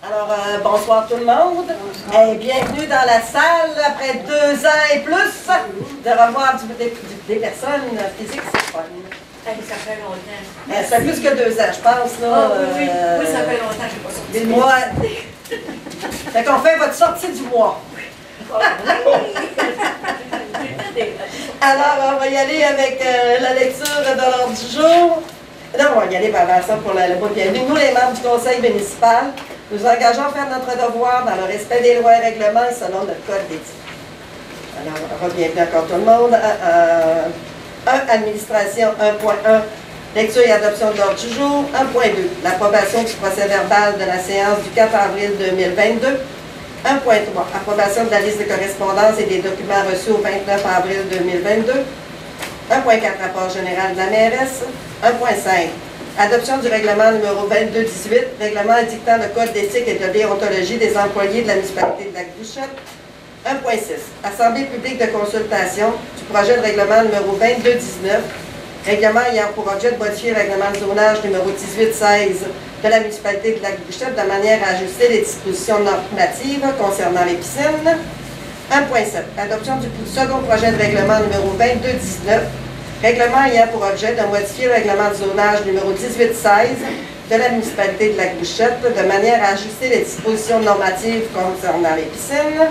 Alors, bonsoir tout le monde. Et bienvenue dans la salle après 2 ans et plus de revoir des personnes physiques. C'est fun. Ça fait longtemps. Ça fait plus que 2 ans, je pense. Là, oui, ça fait longtemps que je n'ai pas sorti. Des mois. Fait qu'on fait votre sortie du mois. Alors, on va y aller avec la lecture de l'ordre du jour. Non, on va y aller avant ça pour le mot de bienvenue. Nous, les membres du conseil municipal, nous engageons à faire notre devoir dans le respect des lois et règlements et selon notre code d'éthique. Alors, bienvenue encore tout le monde. 1. Administration 1.1. Lecture et adoption de l'ordre du jour. 1.2. L'approbation du procès verbal de la séance du 4 avril 2022. 1.3. Approbation de la liste de correspondance et des documents reçus au 29 avril 2022. 1.4. Rapport général de la mairesse. 1.5. Adoption du règlement numéro 2218, règlement indiquant le code d'éthique et de déontologie des employés de la municipalité de Lac-Bouchotte. 1.6. Assemblée publique de consultation du projet de règlement numéro 2219, règlement ayant pour objet de modifier le règlement de zonage numéro 1816 de la municipalité de Lac-Bouchotte de manière à ajuster les dispositions normatives concernant les piscines. 1.7. Adoption du second projet de règlement numéro 2219, règlement ayant pour objet de modifier le règlement de zonage numéro 1816 de la municipalité de Lac-Bouchotte de manière à ajuster les dispositions normatives concernant les piscines.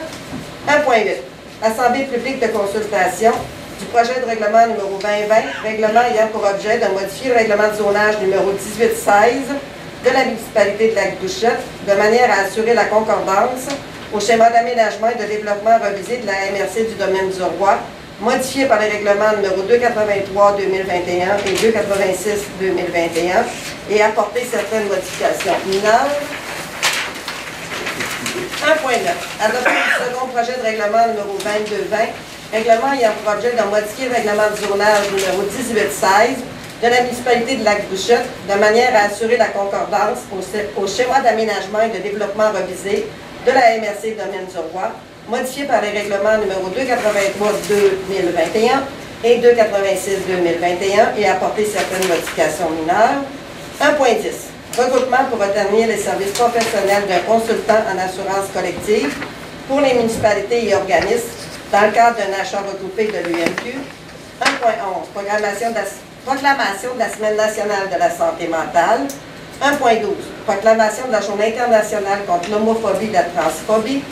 1.8. Assemblée publique de consultation du projet de règlement numéro 2020, règlement ayant pour objet de modifier le règlement de zonage numéro 1816 de la municipalité de Lac-Bouchotte de manière à assurer la concordance au schéma d'aménagement et de développement revisé de la MRC du domaine du Roi, modifié par les règlements numéro 283-2021 et 286-2021 et apporter certaines modifications mineures. 1.9. Adoption du second projet de règlement numéro 2220, règlement ayant pour objet de modifier le règlement de zonage numéro 1816 de la municipalité de Lac-Bouchotte de manière à assurer la concordance au schéma d'aménagement et de développement revisé de la MRC Domaine du Roi, modifié par les règlements numéro 283-2021 et 286-2021 et apporter certaines modifications mineures. 1.10. Regroupement pour retenir les services professionnels d'un consultant en assurance collective pour les municipalités et organismes dans le cadre d'un achat regroupé de l'UMQ. 1.11. Proclamation de la Semaine nationale de la santé mentale. 1.12. Proclamation de la Journée internationale contre l'homophobie et la transphobie.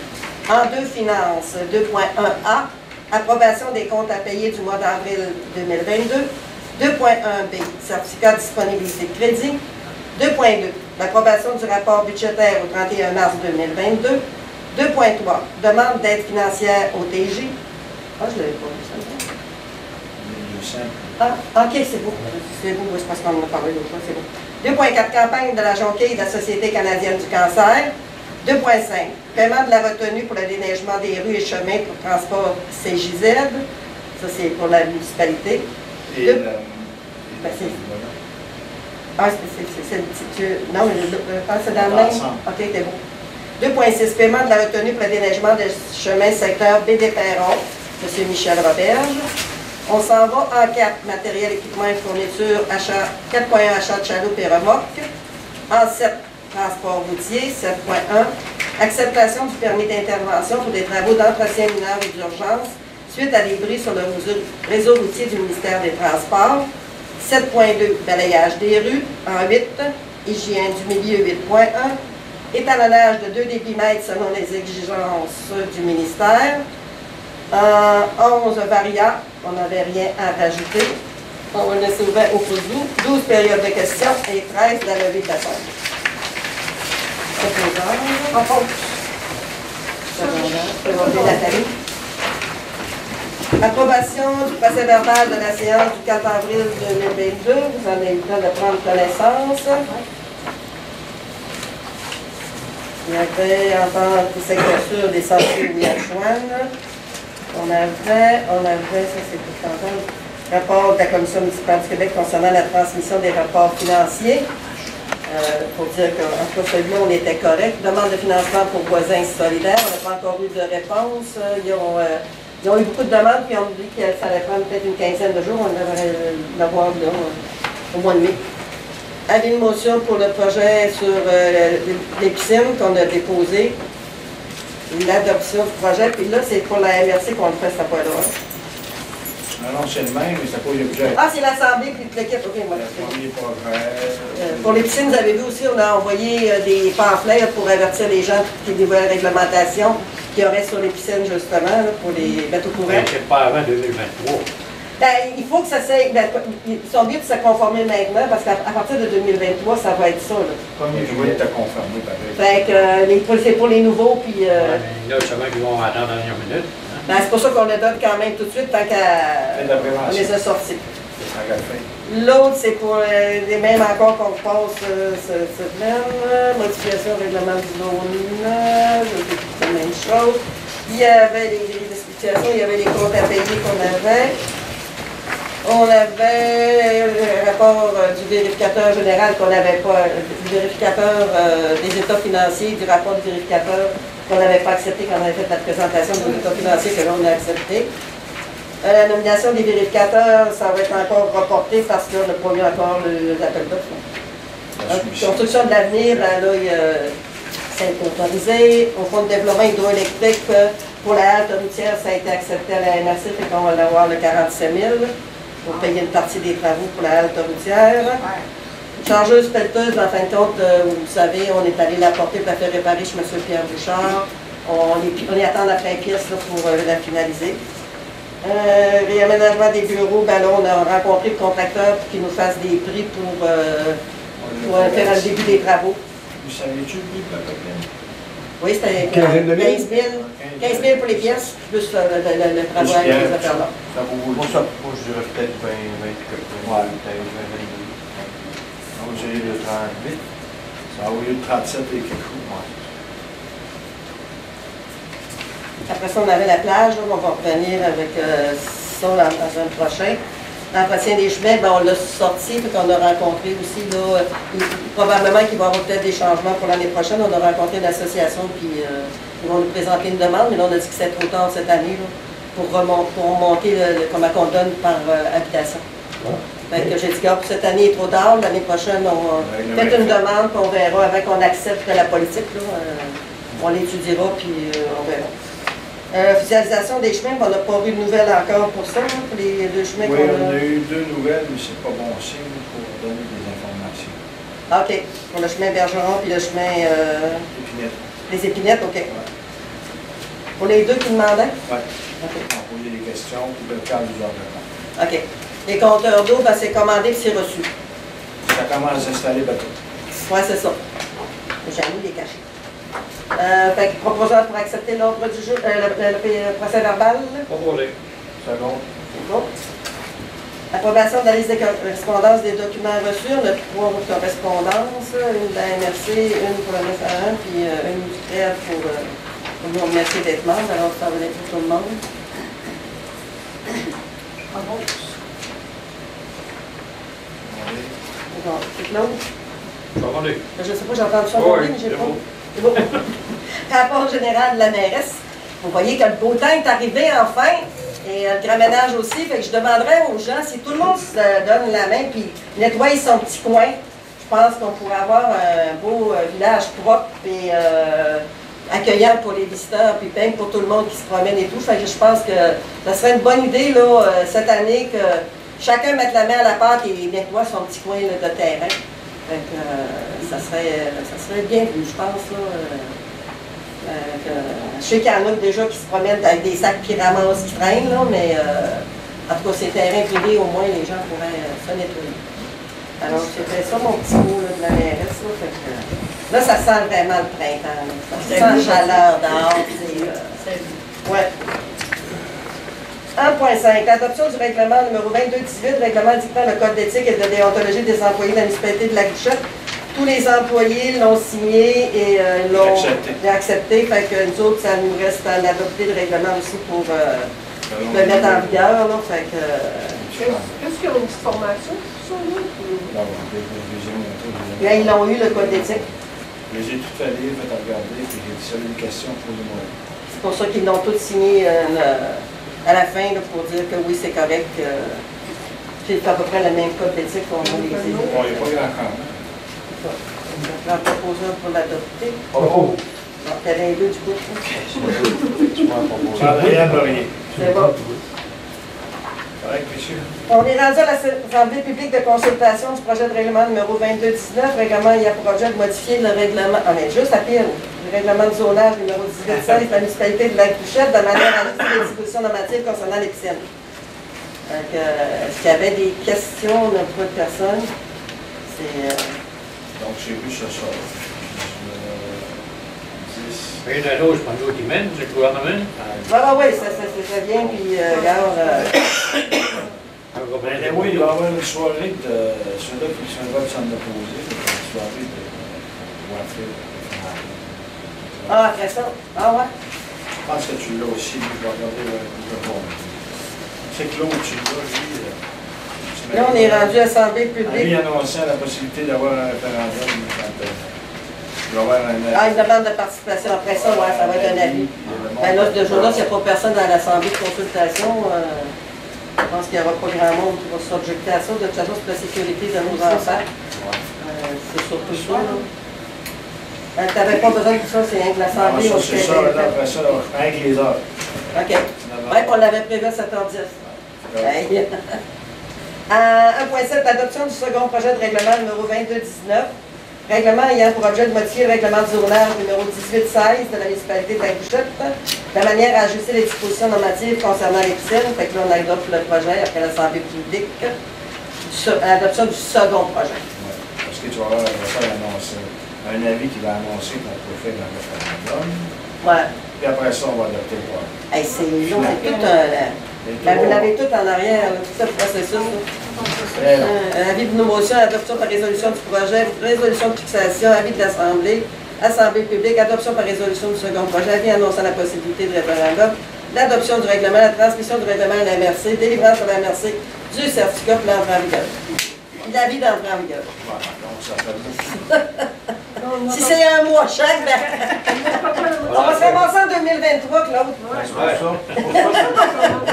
En 2, finances, 2.1a, approbation des comptes à payer du mois d'avril 2022. 2.1b, certificat de disponibilité de crédit. 2.2, l'approbation du rapport budgétaire au 31 mars 2022. 2.3, demande d'aide financière au TJ. Ah, je ne l'avais pas vu ça. Ah, ok, c'est beau. C'est beau, c'est parce qu'on en a parlé l'autre fois, c'est beau. 2.4, campagne de la Jonquille de la Société canadienne du cancer. 2.5, paiement de la retenue pour le déneigement des rues et chemins pour transport CJZ. Ça, c'est pour la municipalité. Et non, c'est dans le même. OK, c'est bon. 2.6, paiement de la retenue pour le déneigement des chemins secteur BD Perron. M. Michel Roberge. On s'en va en 4, matériel, équipement et fourniture, achat, 4.1, achat de chaloupe et remorque. En 7, transport routier. 7.1, acceptation du permis d'intervention pour des travaux d'entretien mineur et d'urgence suite à des bris sur le réseau routier du ministère des Transports. 7.2, balayage des rues. En 8, hygiène du milieu. 8.1, étalonnage de 2 débitmètres selon les exigences du ministère. 11, varia, on n'avait rien à rajouter. On va laisser ouvert au pouce doux. 12 périodes de questions et 13, la levée de la salle. Approbation du procès verbal de la séance du 4 avril 2022. Vous en avez eu le temps de prendre connaissance. Il y avait en tant que sécurité des sentiers où il y a Joanne. On avait, ça c'est tout le temps, rapport de la Commission municipale du Québec concernant la transmission des rapports financiers. Il faut dire qu'en tout cas, celui-là, on était correct. Demande de financement pour voisins solidaires. On n'a pas encore eu de réponse. Ils ont eu beaucoup de demandes, puis on nous dit qu'il fallait prendre peut-être une quinzaine de jours. On devrait l'avoir là, au mois de mai. Avis de motion pour le projet sur les piscines qu'on a déposé. L'adoption du projet, puis là, c'est pour la MRC qu'on le fait, cette fois-là. Non, c'est le même, mais c'est pas l'objet. Ah, c'est l'Assemblée, puis l'équipe, ok, moi. Le premier projet. Pour les piscines, vous avez vu aussi, on a envoyé des pamphlets pour avertir les gens des nouvelles réglementations qu'il y aurait sur les piscines, justement, là, pour les mettre au courant. Mais c'est pas avant 2023. Ben, il faut que ça s'aille. Ben, ils sont bien de se conformer maintenant, parce qu'à partir de 2023, ça va être ça, là. Premier juillet, t'as confirmé, pareil. Fait que c'est pour les nouveaux, puis... Mais là, justement, qu'ils vont attendre la dernière minute. Hein? Ben, c'est pour ça qu'on le donne quand même tout de suite, tant Faites de la prévention. qu'on les a sortis. C'est qu'à le faire. L'autre, c'est pour les mêmes encore qu'on passe cette semaine. Modification du règlement du zonage, c'est la même chose. Il y avait les explications, il y avait les comptes à payer qu'on avait. On avait le rapport du vérificateur général qu'on n'avait pas, du vérificateur des états financiers, du rapport du vérificateur qu'on n'avait pas accepté quand on avait fait la présentation des états financiers que là on a accepté. La nomination des vérificateurs, ça va être encore reporté parce qu'on n'a pas eu encore les appels d'offres. Construction de l'avenir, ben là, c'est autorisé. Au fonds de développement hydroélectrique, pour la halte routière, ça a été accepté à la MRC, fait qu'on va avoir le 47 000 pour payer une partie des travaux pour la halte routière. Chargeuse pelleteuse, en fin de compte, vous savez, on est allé la porter pour la faire réparer chez M. Pierre Bouchard. On y attend après pièce là, pour la finaliser. Réaménagement des bureaux, ben là, on a rencontré le contracteur pour qu'il nous fasse des prix pour faire le début des travaux. Vous savez-tu le prix de la coquine? Oui, c'était 15 000. 15 000 pour les pièces, plus le travail avec les affaires là. Ça vaut Moi, je dirais peut-être 20, 20, peut-être 20, 22. Donc, j'ai le 38. Ça a au lieu de 37 et quelque chose. Après ça, on avait la plage, là, on va revenir avec ça dans le prochain. L'entretien des chemins, ben, on l'a sorti, puis qu'on a rencontré aussi, là, probablement qu'il va y avoir peut-être des changements pour l'année prochaine. On a rencontré l'association, puis ils vont nous présenter une demande, mais là, on a dit que c'était trop tard cette année, là, pour remonter comment on donne par habitation. Fait que j'ai dit, pour cette année est trop tard, l'année prochaine, on va peut-être une demande, puis on verra, avant qu'on accepte la politique, là, on l'étudiera, puis on verra. Officialisation des chemins, on n'a pas eu de nouvelles encore pour ça, hein, pour les deux chemins Oui, qu'on on a eu 2 nouvelles, mais c'est pas bon signe pour donner des informations. OK. Pour le chemin Bergeron puis le chemin... Épinette. Les épinettes, OK. Ouais. Pour les deux qui demandaient? Oui. OK. On a posé des questions, puis le cadre du gouvernement. OK. Les compteurs d'eau, ben, c'est commandé puis c'est reçu. Ça commence à s'installer bateau. Oui, c'est ça. J'ai mis les cachets. Fait que proposeur pour accepter l'ordre du jour, le procès verbal. Pas pour les. Second. C'est bon. Approbation de la liste des correspondances des documents reçus. On a 3 correspondances. Une de la MRC, une pour le 9 puis une du CREA pour vous remercier d'être membre. Alors, ça va être pour tout le monde. Bon, c'est Claude. Pas pour les. Je ne sais pas, j'ai entendu ça Oui, parler, mais j'ai c'est pas. bon. C'est bon. Rapport général de la mairesse. Vous voyez que le beau temps est arrivé enfin, et le grand ménage aussi. Fait que je demanderais aux gens, si tout le monde se donne la main puis nettoie son petit coin, je pense qu'on pourrait avoir un beau village propre et accueillant pour les visiteurs, puis même pour tout le monde qui se promène et tout. Fait que je pense que ça serait une bonne idée là, cette année que chacun mette la main à la pâte et nettoie son petit coin là, de terrain. Fait que, ça serait bien vu, je pense. Là, je sais qu'il y en a déjà qui se promènent avec des sacs pyramas qui traînent, là, mais en tout cas, ces terrains privés, au moins, les gens pourraient se nettoyer. Alors, c'était ça mon petit mot là, de la mairesse. Là, fait que, là, ça sent vraiment le printemps. Là. Ça sent la chaleur dehors. Ouais. 1.5. L'adoption du règlement numéro 2218, règlement dictant le code d'éthique et de déontologie des employés de la municipalité de La Guichette. Tous les employés l'ont signé et l'ont accepté. Fait que nous autres, ça nous reste à l'adopter le règlement aussi pour le mettre en vigueur. Là, fait que, Est-ce qu'il y a une petite formation sur ça? Là, là, ils l'ont eu, le code d'éthique. je les ai tout allés, fait à regarder, puis j'ai dit ça, une question pour moi. C'est pour ça qu'ils l'ont tous signé à la fin là, pour dire que oui, c'est correct. C'est à peu près le même code d'éthique qu'on a les Bon, il n'y a pas grand changement. cas, on va proposer pour l'adopter. Oh, Donc, il y en a deux du coup. tu m'as proposé. Adrien Laurier. C'est bon. Correct, monsieur? On est rendu à l'Assemblée publique de consultation du projet de règlement numéro 2219. Règlement, il y a pour objet de modifier le règlement, mais juste à pile, le règlement de zonage numéro 1816 de la municipalité de Lac-Couchette de manière à ajouter les dispositions normatives concernant les piscines. Donc, est-ce qu'il y avait des questions de votre personne? C'est... Donc, j'ai vu ce soir. 10. Rien d'un autre, pas nous qui mène, c'est le gouvernement. Oui, ça vient, puis regarde... Ben, oui, il va y avoir une soirée de ceux-là qui sont en train de s'en opposer, une soirée de voiture. Ah, après ça? Ah ouais? Je pense que tu l'as aussi, je vais regarder le bon. C'est Claude, tu l'as, lui. Là, on est rendu à l'Assemblée Lui publique. annonçant la possibilité d'avoir un référendum quand il va y avoir un... Ah, une demande de participation. Après ça, ouais, ça va être un avis. Ben là, ce jour-là, s'il n'y a pas personne dans l'Assemblée de consultation, je pense qu'il n'y aura pas grand monde qui va s'objecter à ça. De toute façon, c'est la sécurité de nos enfants. C'est surtout ça. Tu n'avais pas besoin de ça, c'est rien que l'Assemblée. C'est ça, après ça, avec les heures. OK. Ouais, on l'avait prévu à 7h10. Hey. 1.7, adoption du second projet de règlement numéro 2219. Règlement ayant pour objet de modifier le règlement de zonage numéro 1816 de la municipalité de Lac-Couchette, de manière à ajuster les dispositions normatives concernant les piscines. Fait que là, on adopte le projet après l'Assemblée publique. Adoption du second projet. Ouais. Parce que tu vas avoir un avis qui va annoncer qu'on peut faire un référendum. Ouais. Puis après ça, on va adopter le projet. Hey, c'est long, c'est tout un... Ben, vous l'avez tout en arrière, là, tout ce processus. Avis de motion, adoption par résolution du projet, résolution de fixation, avis de l'Assemblée, Assemblée publique, adoption par résolution du second projet, avis annonçant la possibilité de référendum, l'adoption du règlement, la transmission du règlement à la MRC, délivrance à la MRC du certificat pour l'entrée en vigueur. L'avis d'entrée en vigueur. Voilà, donc ça fait beaucoup. Si c'est un mois chaque, ben, on va se ramasser en 2023, Claude. C'est pour ça.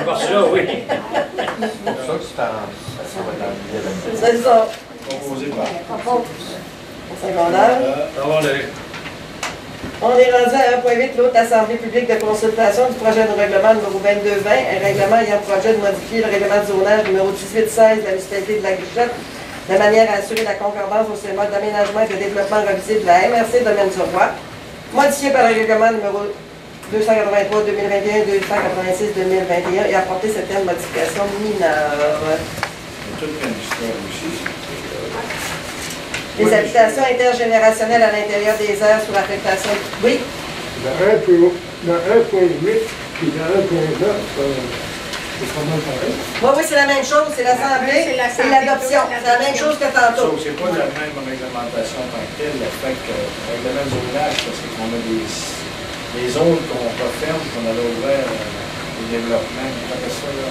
Parce que là, oui. C'est pour ça que ça va être dans le billet. C'est ça. Proposé par... Au secondaire. On est rendu à 1.8, l'autre Assemblée publique de consultation du projet de règlement numéro 2220, un règlement ayant pour objet de modifier le règlement de zonage numéro 1816 de la municipalité de Lac-Couchette, de manière à assurer la concordance au schéma d'aménagement et de développement revisé de la MRC Domaine du Roi, modifié par le règlement numéro 283-2021, 286-2021 et apporter certaines modifications mineures. Toute une histoire aussi. Les habitations intergénérationnelles à l'intérieur des aires sous affectation. Oui? Dans 1.8 puis dans 1.9, c'est pas mal pareil. Oui, c'est la même chose, c'est l'Assemblée et l'adoption. C'est la même chose que tantôt. C'est pas la même réglementation en tant que telle, le fait que le règlement de zonage, parce qu'on a des zones qu'on referme, qu'on a ouvert au développement, on appelle ça, là.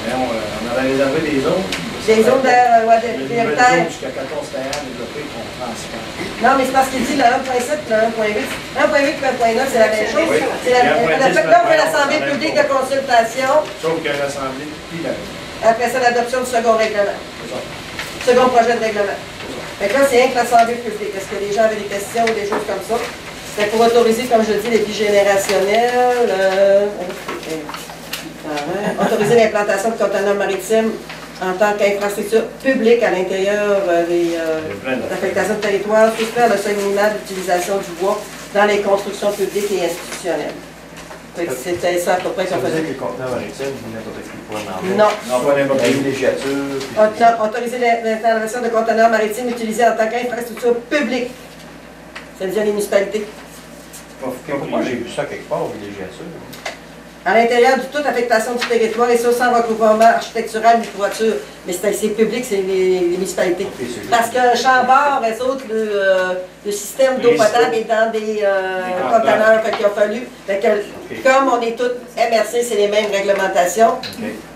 Mais on avait réservé des zones. Des zones prioritaires. Jusqu'à 14 terrains développés qu'on transfère. Non, mais c'est parce qu'il dit le 1.7 et le 1.8. 1.8 et 1.9, c'est la même chose. Oui. Là, on fait l'Assemblée publique de consultation. Sauf qu'il y a l'Assemblée, puis la... Après ça, l'adoption du second règlement. C'est ça. Second projet de règlement. Fait que là, c'est rien que l'Assemblée publique. Est-ce que les gens avaient des questions ou des choses comme ça? C'était pour autoriser, comme je dis, les bigénérationnels. Autoriser l'implantation de conteneurs maritimes en tant qu'infrastructure publique à l'intérieur des affectations de territoire, soustraire le seuil minimal d'utilisation du bois dans les constructions publiques et institutionnelles. C'était ça à peu près qu'on Ça veut faisait. dire que les conteneurs maritimes, n'importe qui pourrait en mettre. Non. Non, pas n'importe La qui. villégiature. Autoriser l'installation de conteneurs maritimes utilisés en tant qu'infrastructure publique. C'est-à-dire les municipalités. Moi, j'ai vu ça quelque part, villégiature. À l'intérieur de toute affectation du territoire, et ça sans recouvrement architectural ni toiture. Mais c'est public, c'est les municipalités. Ok, c'est Parce que Chambord, les autres, le système d'eau potable est dans des conteneurs. Fait qu'il a fallu. Fait que, comme on est tous MRC, c'est les mêmes réglementations,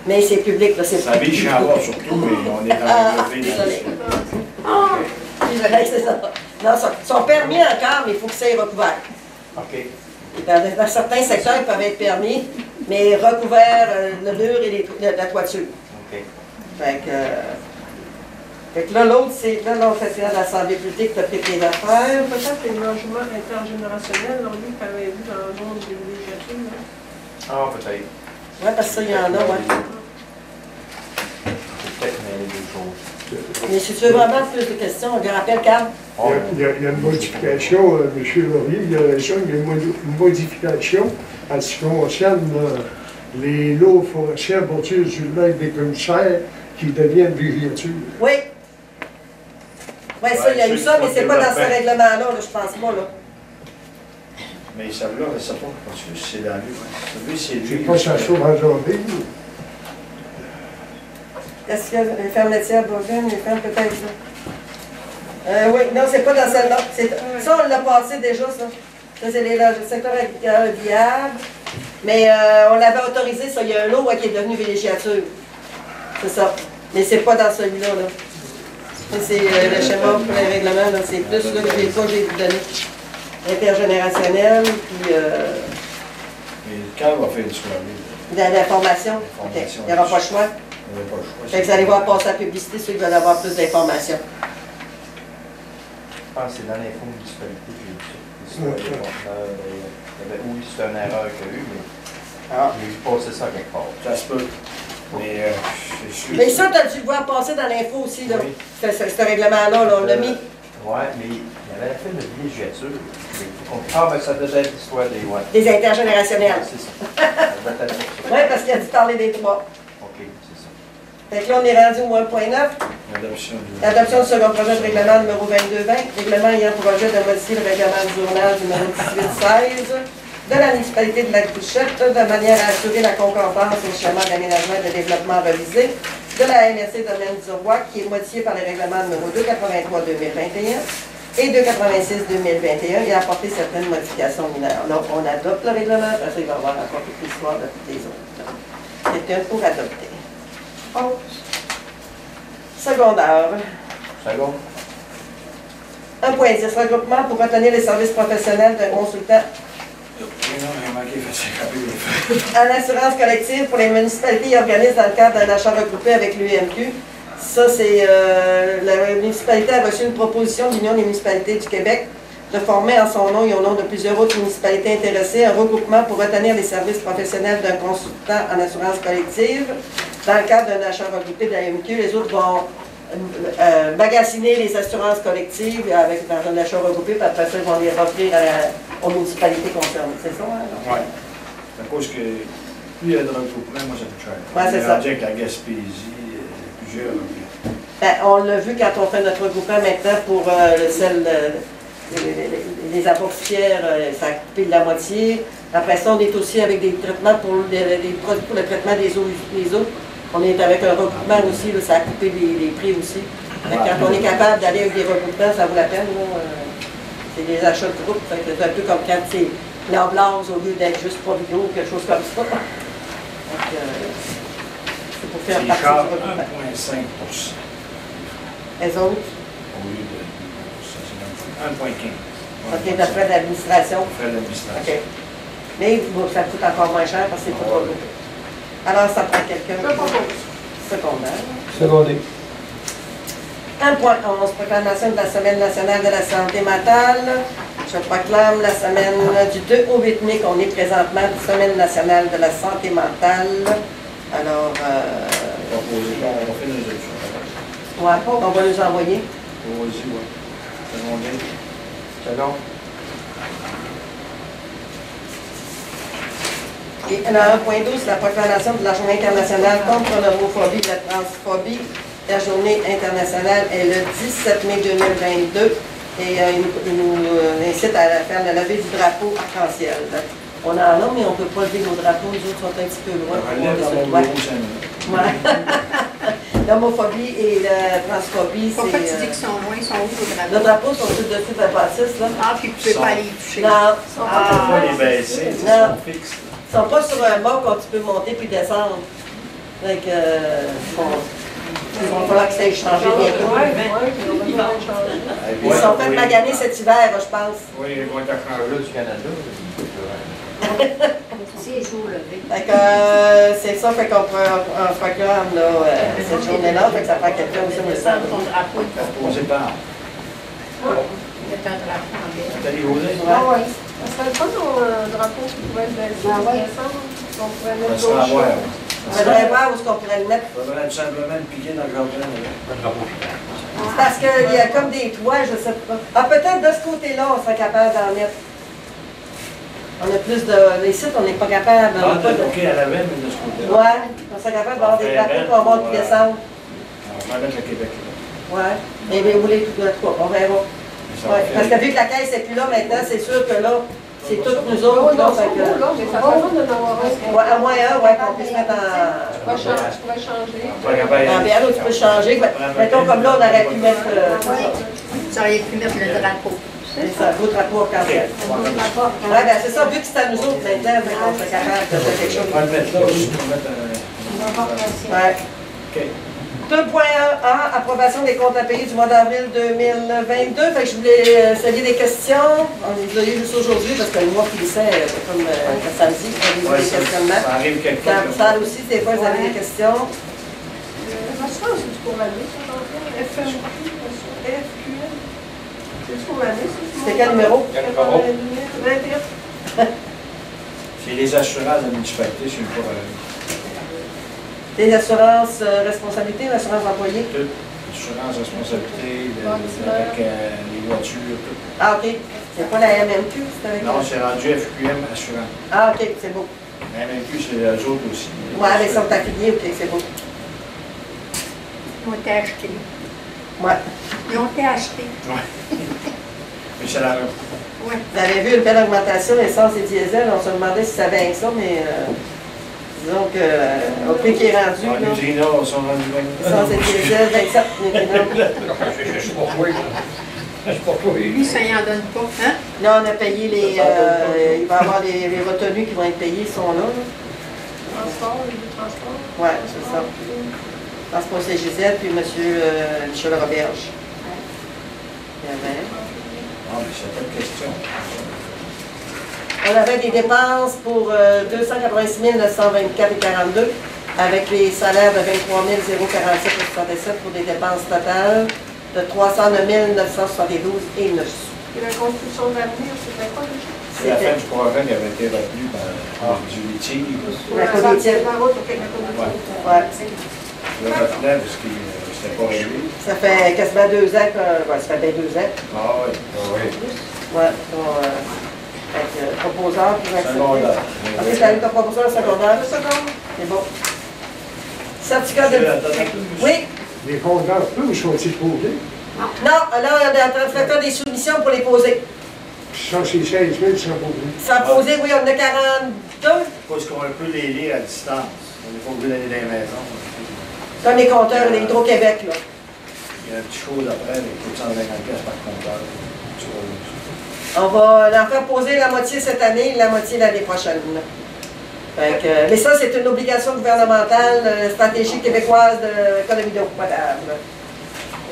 mais c'est public. Là, c'est Ça vit Chambord surtout, mais on est en développé c'est ça. Non, ils sont permis encore, mais il faut que ça soit recouvert. OK. Dans certains secteurs, ils peuvent être permis, mais recouvert le mur et la toiture. OK. Fait que, Fait que là, l'autre, c'est là, on fait faire l'Assemblée publique, tu as pris tes affaires. Peut-être que le logement intergénérationnel, on dit que tu avais vu dans la zone de villégiature. Ah, peut-être. Oui, parce que ça, il y en a, ouais. Peut-être mêler des choses. Mais si tu veux vraiment plus de questions, on lui rappelle Carl. Il y a une modification, M. Laurier, il y a une modification en ce qui concerne les lots forestiers à bordure du lac des commissaires qui deviennent villégiature. Oui. Oui, ça, il y a eu ça, mais c'est pas dans ce règlement-là, là, je pense pas, là. Mais celle-là, je ne sais pas, parce que c'est dans lui. Celui, c'est lui. C'est pas sa chose en journée. Est-ce que les fermes laitières bovines, les fermes peut-être là? Oui, non, c'est pas dans celle-là. Ça, on l'a passé déjà, ça. Ça, c'est le secteur agricole viable. Mais on l'avait autorisé, ça. Il y a un lot qui est devenu villégiature. C'est ça. Mais c'est pas dans celui-là, là. C'est le schéma pour les règlements, là. C'est plus là, que j'ai donné. Intergénérationnel, puis. Mais Carl va faire une soirée. L'information. OK. Il n'y aura pas le choix. Il n'y a pas le choix. Fait que vous allez voir passer la publicité, ceux qui veulent avoir plus d'informations. Je pense que c'est dans l'info municipalité que j'ai vu ça. L'histoire des conteneurs, oui, c'est une erreur qu'il y a eu, mais j'ai vu passer ça quelque part. Ça se peut. Mais je suis sûr. Mais ça, tu as dû le voir passer dans l'info aussi, là. Oui. Ce règlement-là, là, on l'a mis. Oui, mais il y avait la fait de villégiature. Ah, ben ça devait être l'histoire des. Ouais. Des intergénérationnels. C'est ça. Ça devait être ça. Oui, parce qu'il a dû parler des trois. OK, c'est ça. Fait que là, on est rendu au 1.9. L'adoption du second projet de règlement numéro 2220. Règlement ayant pour objet de modifier le règlement du journal numéro 1816 de la municipalité de Lac-Couchette de manière à assurer la concordance au schéma d'aménagement et de développement révisé de la MRC Domaine du Roi, qui est modifié par les règlements numéro 283-2021 et 286-2021 et apporter certaines modifications mineures. Donc, on adopte le règlement, parce qu'il va y avoir encore toute l'histoire de toutes les autres. C'est un pour adopter. Secondaire. Second. 1.10. Regroupement pour retenir les services professionnels d'un consultant en assurance collective pour les municipalités et organismes dans le cadre d'un achat regroupé avec l'UMQ. Ça, c'est la municipalité a reçu une proposition de l'Union des municipalités du Québec de former en son nom et au nom de plusieurs autres municipalités intéressées un regroupement pour retenir les services professionnels d'un consultant en assurance collective dans le cadre d'un achat regroupé de la UMQ. Les autres vont magasiner les assurances collectives dans un achat regroupé, puis après ça, ils vont les offrir aux municipalités concernées. C'est ça, hein? Oui. À cause que plus il y a de regroupement, moi, ça coûte cher. Oui, c'est ça. Avec la Gaspésie, plusieurs. Ben, on l'a vu quand on fait notre regroupement maintenant pour les apothicaires, ça a coupé de la moitié. Après ça, on est aussi avec des traitements pour des produits pour le traitement des eaux. On est avec un regroupement aussi, là, ça a coupé les prix aussi. Quand on est capable d'aller avec des regroupements, ça vaut la peine. C'est des achats de groupe. C'est un peu comme quand c'est l'emblase au lieu d'être juste provido ou quelque chose comme ça. Donc, c'est pour faire partie du regroupement. 1,5%. Les autres? Au lieu de 1,15. OK, d'après l'administration. Frais d'administration. OK. Mais bon, ça coûte encore moins cher parce que c'est pas trop lourd. Alors, ça prend quelqu'un. Secondaire. Secondé. 1.11, proclamation de la Semaine nationale de la santé mentale. Je proclame la semaine du 2 au 8 mai qu'on est présentement, Semaine nationale de la santé mentale. Alors, On va faire nos options. on va nous envoyer. Vas-y, oui. Secondaire. Second. Et alors, 1.12, la proclamation de la Journée internationale contre l'homophobie et la transphobie. La journée internationale est le 17 mai 2022 et il nous incite à faire la levée du drapeau arc-en-ciel. On en a, mais on ne peut pas lever nos drapeaux, les autres sont un petit peu loin. L'homophobie et la transphobie, c'est... Pourquoi tu dis qu'ils sont loin? Ils sont où, vos drapeaux? Nos drapeaux sont tous dessus de la bâtisse, là. Ah, puis vous ne pouvez pas les toucher. Non. On ne peut pas les baisser, ils Non. sont fixes. Ils ne sont pas sur un mât quand tu peux monter puis descendre. Donc, il va falloir que ça ait changé bientôt. Ils sont fait maganer cet hiver, je pense. Oui, ils vont être à Le du Canada. C'est jour levé. Fait que c'est ça, fait qu'on proclame là, cette journée-là, fait que ça prend quelqu'un aussi, on le sent. Ton drapeau, il faut Posé par. mettre un drapeau en belle. Nathalie Gaudin. Ah oui. Ça serait pas un drapeau qui pourrait être baissé Ah ouais. ensemble, qu'on pourrait Ça mettre sera à d'autres voir. choses. On voudrait voir où est-ce qu'on pourrait le mettre. Il faudrait tout simplement le piquer dans le jardin. Un drapeau final. C'est parce qu'il y a comme des toits, je sais pas. Ah, peut-être de ce côté-là, on serait capable d'en mettre. On a plus de. Les sites, on n'est pas capable. on a pas de- OK, à la veine, mais de ce côté-là. Ouais, on serait capable d'avoir des drapeaux pour monter et descendre. On va mettre le Québec là. Ouais. Mais bien, vous voulez tout de quoi, on verra. Ça va Ouais. faire- Parce que vu que la caisse n'est plus là maintenant, c'est sûr que là, c'est toutes nous Oh, autres. non, Là, c'est fait beau, que... là, mais ça serait bon de n'avoir un. Ouais, à moins un, ouais, qu'on puisse mettre en. Je pourrais changer. Pas capable. En bière, là, tu peux changer. Mettons comme là, on aurait pu mettre. Tu aurais pu mettre le drapeau. C'est ça, votre rapport quand même. Ouais, ben c'est ça, vu que c'est à nous autres maintenant, fait qu'on serait capable de faire quelque chose. On va le mettre là aussi pour mettre un. Ouais. OK. 2.1, approbation des comptes à payer du mois d'avril 2022. Fait que je voulais saluer des questions. On les a eu juste aujourd'hui parce que le mois finissait comme le samedi. On a eu Ouais, des ça questionnements. arrive quelque part. Ça aussi, des fois, vous avez des questions. L'assurance, c'est pour l'année, ça, j'entends. FQM. C'est pour l'année, ça? C'est quel numéro? 21. C'est les assurances de municipalité, c'est une fois. Des assurances responsabilité, l'assurance employée. Tout. Assurance, responsabilité, avec les voitures, tout. Ah, OK. C'est pas la MMQ, c'est avec Non, c'est rendu FQM assurant. Ah, OK, c'est beau. La MMQ, c'est eux autres aussi. Ouais, mais ils sont affiliés, OK, c'est beau. Ils ont été achetés. Ouais. Ils ont été achetés. Mais c'est la même. Oui. Vous avez vu une belle augmentation, essence et diesel. On se demandait si ça vient que ça, mais disons que au prix qui est rendu, En là, Utrina, on s'en rend essence et diesel, 27 C'est pour toi. C'est pour toi. Lui, ça y en donne pas. Hein? Là, on a payé les. Il va y avoir les retenues qui vont être payées, sont là. Transport, les transports. Ouais, c'est ça. Transport CGZ, puis M. Michel Roberge. Il y avait. Ah, mais c'est pas de question. On avait des dépenses pour 286 924,42 avec les salaires de 23 047,67 pour des dépenses totales de 309 972,09 sous. Et la construction d'avenir, c'était quoi déjà? C'est la fin du programme qui avait été retenu par du litige. La cognitive. La route, ok, la cognitive. Ouais. Le retenait parce que c'était pas réglé. Ça fait quasiment 2 ans que. Ouais, ça fait bien 2 ans. Ah oui. Ouais. Fait que, proposeur pour accepter. Secondaire. Ok, c'est avec ton proposeur secondaire. C'est bon. Certificat de. Oui. Les compteurs, eux, sont-ils posés? Non, là, on est en train de faire des soumissions pour les poser. Ça, c'est 16 000 sans posés. Sans poser, oui, on en a 42. Parce qu'on peut les lire à distance. On n'est pas obligé d'aller dans les maisons. Comme les compteurs, les Hydro-Québec, là. Il y a un petit chose après, mais il faut 150 pièces par compteur. Tu vois, On va en faire poser la moitié cette année et la moitié l'année prochaine. Là. Fait que, mais ça, c'est une obligation gouvernementale, stratégie québécoise de l'économie d'eau potable.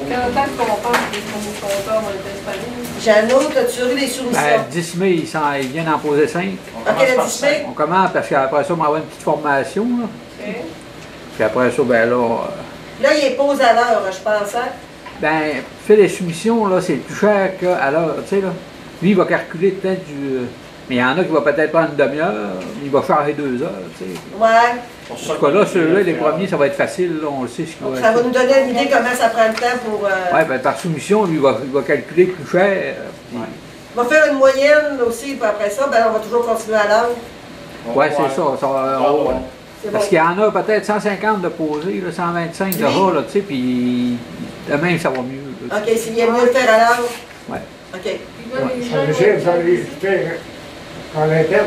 Quel temps qu'on pense que les compteurs vont être installés? Jeannot, as-tu eu des Ben, soumissions? le 10 mai, ils viennent d'en poser 5. on Ok, commence le par 10 mai. cinq. On commence parce qu'après ça, on va avoir une petite formation. Là. Ok. Puis après ça, ben là, Là, il est pose à l'heure, je pense. Hein? ben, faire les soumissions, là, c'est plus cher qu'à l'heure, tu sais, là. Lui, il va calculer peut-être du... mais il y en a qui va peut-être prendre une demi-heure, mais il va charger 2 heures, tu sais. Ouais. Pour En ça tout cas, là, qu'on ceux-là, dit, les premiers, ça va être facile, là, on le sait ce qu'il va Ça va être. nous donner une idée comment ça prend le temps pour. Ouais, ben, par soumission, lui, il va calculer plus cher. Puis... On va faire une moyenne aussi, puis après ça, ben, on va toujours continuer à l'heure. Ouais, c'est ça. ouais. C'est bon. Parce qu'il y en a peut-être 150 de posés, là, 125 de ras, là, tu sais, puis demain, ça va mieux. Là, OK, s'il y a mieux de faire à l'heure. Ouais. OK. Puis là, les Ça gens veut vont dire être- que vous allez les faire en interne.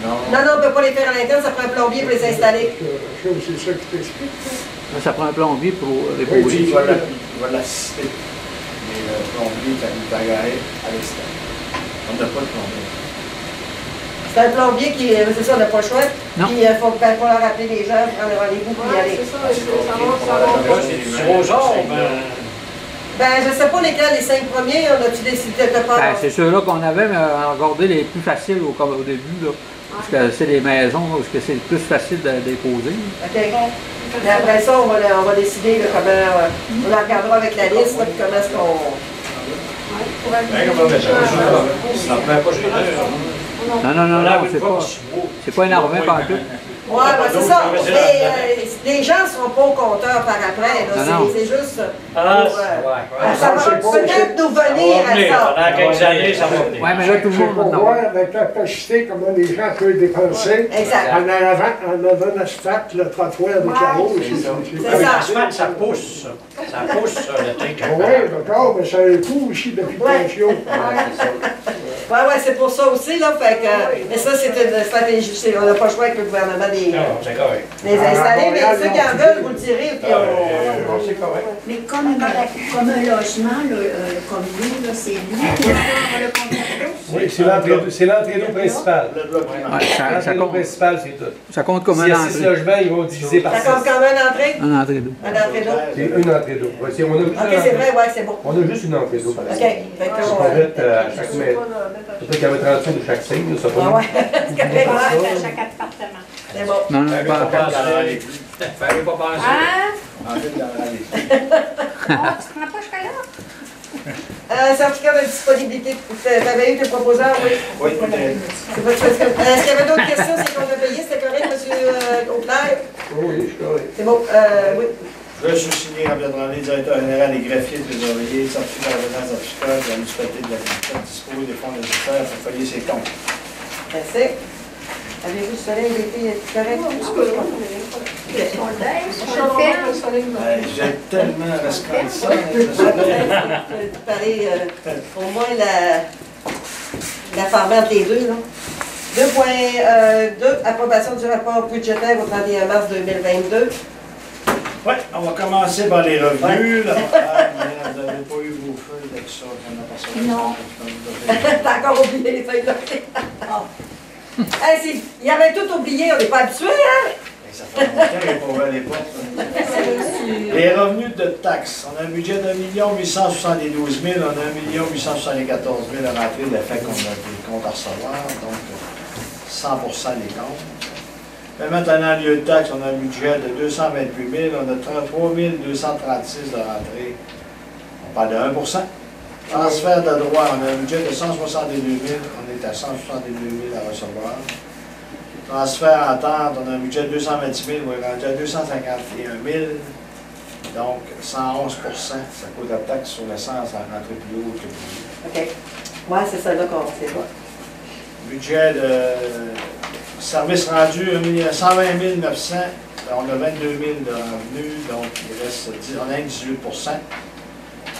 Non. Non, non, on ne peut pas les faire à l'interne, ça prend un plombier pour les installer. C'est ça qui t'explique. Là, ça prend un plombier pour les Oui, poser. Il va l'assister. Mais le plombier, il est agarré à l'extérieur. On n'a pas de plombier. C'est un plombier qui. C'est ça, on n'a pas le choix. Non. Puis il faut pas leur rappeler les gens, prendre rendez-vous pour y Ouais, aller. c'est ça, ça va. Là, c'est du gros genre, ben. Ben, je sais pas lesquels, les 5 premiers, on a-tu décidé de pas? Ben, c'est ceux-là qu'on avait, mais on a regardé les plus faciles au début, là. Parce que c'est les maisons, parce que c'est le plus facile de déposer. OK. Mais après ça, on va décider là, comment. On la regardera avec la liste, là, puis comment est-ce qu'on. Ben, comment mettre ça? Ça ne prend pas chez nous. Non, c'est pas énervant par tout. Ouais, ben c'est ça. Les gens ne seront pas au compteur par après. C'est juste Ah, pour, ça va peut-être nous venir à ça. Pendant quelques années, ça va venir. Oui, mais là, tout le C'est monde pour maintenant. voir avec la capacité comment les gens peuvent dépenser. Exact. En avant l'asphalte, le trottoir de carreaux. C'est Avec ça. l'asphalte, ça pousse. Ça pousse, le truc. Oui, d'accord, mais ça a un coût aussi d'occupation. Oui, c'est pour ça aussi, là. Fait que, mais ça, c'est une stratégie. On n'a pas le choix avec le gouvernement Non, c'est correct. les installer, mais ceux qui en veulent, vous le direz, puis on. C'est correct. Mais comme un logement, comme nous, c'est lui qui va faire le compte. Oui, c'est l'entrée d'eau principale. Ouais, ça L'entrée d'eau compte. principale, c'est tout. Ça compte comme S'il y un a 6 entrée. logements, ils vont diviser par Ça 6. compte quand même une entrée? Un entrée d'eau. Une entrée d'eau? C'est une entrée d'eau. Ouais, on a juste Ok, c'est vrai, ouais, c'est bon. On a juste une entrée d'eau, par OK. exemple. Fait que, On va mettre à chaque mètre. Peut-être qu'il y avait 30 de chaque signe, ça Ah va ouais, c'est correct. À chaque appartement. C'est bon. Non, non, Fallait pas. pas penser. Fallait pas penser. Ah, En fait, dans la liste. tu prends pas jusqu'à là? Certificat de disponibilité. Tu avais eu tes proposeurs, oui. Oui, C'est pas- Est-ce qu'il y avait d'autres questions? C'est qu'on a payé, c'était correct, M. Auclair? Oui, je suis correct. C'est bon. Oui. Je suis signé Robert Tremblay, directeur général des greffiers, trésorier, certificat de résidence fiscale, de la municipalité de la Capitale, dispose des fonds nécessaires pour payer ses comptes. Merci. Avez-vous du soleil l'été correct? J'ai tellement resplendissant. Préparer au moins la farmer entre les deux. 2.2, approbation du rapport budgétaire au 31 mars 2022. Oui, on va commencer par les revenus. Là. Vous n'avez pas eu vos feuilles avec ça. Non. T'as encore oublié les feuilles de Hey, il avait tout oublié, on n'est pas habitué, hein? Ça fait longtemps qu'il n'est pas ouvert les portes. Les revenus de taxes. On a un budget de 1 872 000, on a 1 874 000 à rentrer de l'effet qu'on a des comptes à recevoir, donc 100% des comptes. Mais maintenant, en lieu de taxes, on a un budget de 228 000, on a 33 236 de rentrée. On parle de 1%. Transfert de droit, on a un budget de 162 000, on est à 162 000 à recevoir. Transfert en tente, on a un budget de 226 000, on est rendu à 251 000. Donc, 111 ça coûte la taxe sur l'essence à rentrer plus haut que plus haut. OK. Ouais, c'est ça là qu'on sait pas. Budget de service rendu, 120 900. On a 22 000 de revenus, donc il reste on a 18